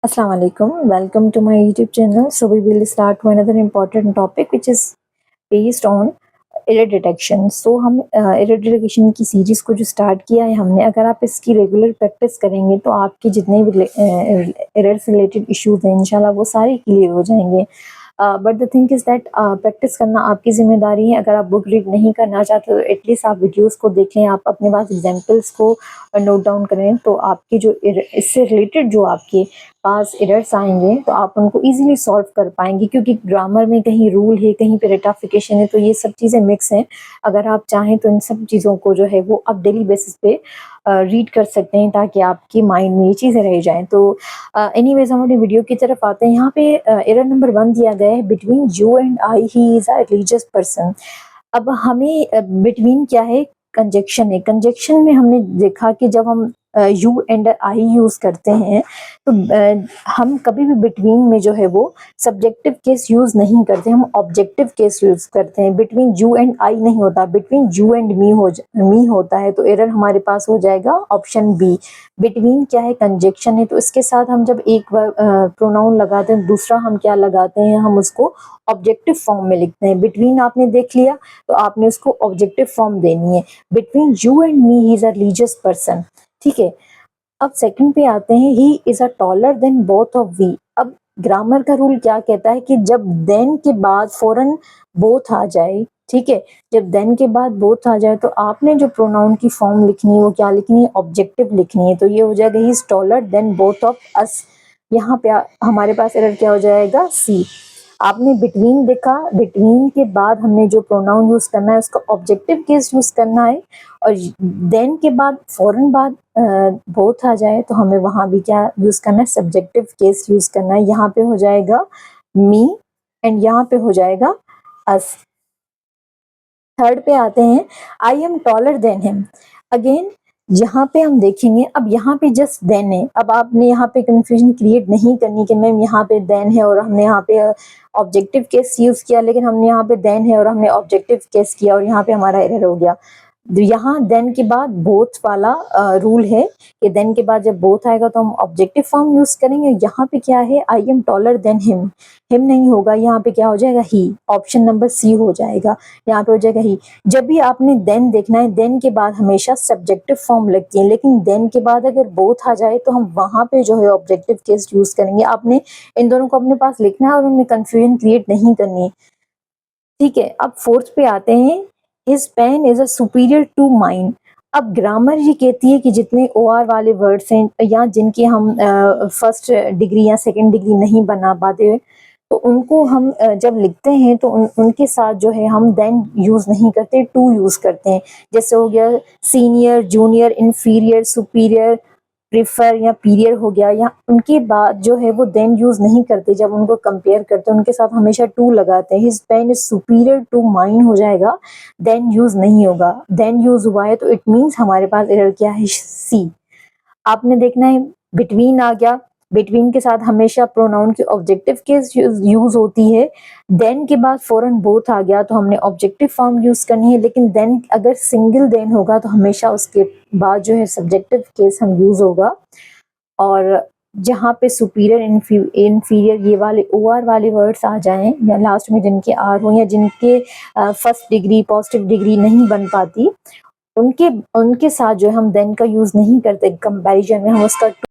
Assalamu alaikum. Welcome to my YouTube channel. So we will start one another important topic which is based on error detection. So हम error detection की series को जो start किया है हमने, अगर आप इसकी रेगुलर प्रैक्टिस करेंगे तो आपके जितने भी एरर से रिलेटेड इश्यूज हैं इंशाल्लाह वो सारे क्लियर हो जाएंगे। But the thing is that practice करना आपकी ज़िम्मेदारी है। अगर आप बुक रीड नहीं करना चाहते तो एटलीस्ट आप वीडियोस को देख लें, आप अपने पास एग्जांपल्स को नोट डाउन करें, तो आपके जो इससे रिलेटेड जो आपके पास एरर्स आएंगे तो आप उनको इजीली सॉल्व कर पाएंगे, क्योंकि ग्रामर में कहीं रूल है, कहीं पे रेटाफिकेशन है, तो ये सब चीज़ें मिक्स हैं। अगर आप चाहें तो इन सब चीज़ों को जो है वो आप डेली बेसिस पे रीड कर सकते हैं ताकि आपके माइंड में ये चीज़ें रह जाएं। तो एनीवेज हम अपनी वीडियो की तरफ आते हैं। यहाँ पे एरर नंबर 1 दिया गया है, between you and I he is a religious person. अब हमें बिटवीन क्या है, कंजक्शन है। कंजक्शन में हमने देखा कि जब हम यू एंड आई यूज करते हैं तो हम कभी भी बिटवीन में जो है वो सब्जेक्टिव केस यूज नहीं करते, हम ऑब्जेक्टिव केस यूज करते हैं। बिटवीन यू एंड आई नहीं होता, बिटवीन यू एंड मी होता है। तो एरर हमारे पास हो जाएगा ऑप्शन बी। बिटवीन क्या है, कंजक्शन है, तो इसके साथ हम जब एक प्रोनाउन लगाते हैं, दूसरा हम क्या लगाते हैं, हम उसको ऑब्जेक्टिव फॉर्म में लिखते हैं। बिटवीन आपने देख लिया तो आपने उसको ऑब्जेक्टिव फॉर्म देनी है। Between you and me he is a religious person, ठीक है। अब सेकंड पे आते हैं, he is a taller than both of we. अब ग्रामर का रूल क्या कहता है कि जब देन के बाद फौरन बोथ आ जाए, ठीक है, जब देन के बाद बोथ आ जाए तो आपने जो प्रोनाउन की फॉर्म लिखनी है वो क्या लिखनी है, ऑब्जेक्टिव लिखनी है। तो ये हो जाएगा he is taller than both of us. यहाँ पे हमारे पास एरर क्या हो जाएगा, सी। आपने बिटवीन देखा, बिटवीन के बाद हमने जो प्रोनाउन यूज करना है उसका ऑब्जेक्टिव केस यूज करना है, और देन के बाद फौरन बाद बोथ आ जाए तो हमें वहां भी क्या यूज करना है, सब्जेक्टिव केस यूज करना है। यहाँ पे हो जाएगा मी एंड यहाँ पे हो जाएगा अस। थर्ड पे आते हैं, I am taller than him. Again यहाँ पे हम देखेंगे, अब यहाँ पे जस्ट देन है। अब आपने यहाँ पे कंफ्यूजन क्रिएट नहीं करनी कि मैम यहाँ पे देन है और हमने यहाँ पे ऑब्जेक्टिव केस यूज किया, लेकिन हमने यहाँ पे देन है और हमने ऑब्जेक्टिव केस किया और यहाँ पे हमारा एरर हो गया। यहाँ देन के बाद बोथ वाला रूल है कि देन के बाद जब बोथ आएगा तो हम ऑब्जेक्टिव फॉर्म यूज करेंगे। यहाँ पे क्या है, I am taller than him, him नहीं होगा, यहाँ पे क्या हो जाएगा, ही। ऑप्शन नंबर सी हो जाएगा, यहाँ पे हो जाएगा ही। जब भी आपने देन देखना है, देन के बाद हमेशा सब्जेक्टिव फॉर्म लगती है, लेकिन देन के बाद अगर बोथ आ जाए तो हम वहां पे जो है ऑब्जेक्टिव केस यूज करेंगे। आपने इन दोनों को अपने पास लिखना है और उनमें कंफ्यूजन क्रिएट नहीं करनी, ठीक है। अब फोर्थ पे आते हैं, his pen is a superior to mine. अब ग्रामर ये कहती है कि जितने ओ आर वाले वर्ड्स हैं या जिनकी हम फर्स्ट डिग्री या सेकंड डिग्री नहीं बना पाते तो उनको हम जब लिखते हैं तो उनके साथ जो है हम देन यूज नहीं करते, टू यूज करते हैं। जैसे हो गया senior, junior, inferior, superior, prefer या पीरियर हो गया, या उनके बाद जो है वो देन यूज नहीं करते। जब उनको कंपेयर करते हैं उनके साथ हमेशा टू लगाते हैं। His pen is superior to mine हो जाएगा, देन यूज नहीं होगा। देन यूज हुआ है तो इट मीन्स हमारे पास एरर क्या है, सी। आपने देखना है बिटवीन आ गया, बिटवीन के साथ हमेशा प्रोनाउन की ऑब्जेक्टिव केस यूज होती है। देन के बाद फौरन बोथ आ गया तो हमने ऑब्जेक्टिव फॉर्म यूज करनी है, लेकिन देन अगर सिंगल देन होगा तो हमेशा उसके बाद जो है सब्जेक्टिव केस हम यूज होगा। और जहाँ पे सुपीरियर, इंफीरियर ये वाले ओ आर वाले वर्ड्स आ जाएं या लास्ट में जिनके आर हो या जिनके फर्स्ट डिग्री पॉजिटिव डिग्री नहीं बन पाती, उनके उनके साथ जो है हम देन का यूज नहीं करते। कंपैरिजन में हम उसका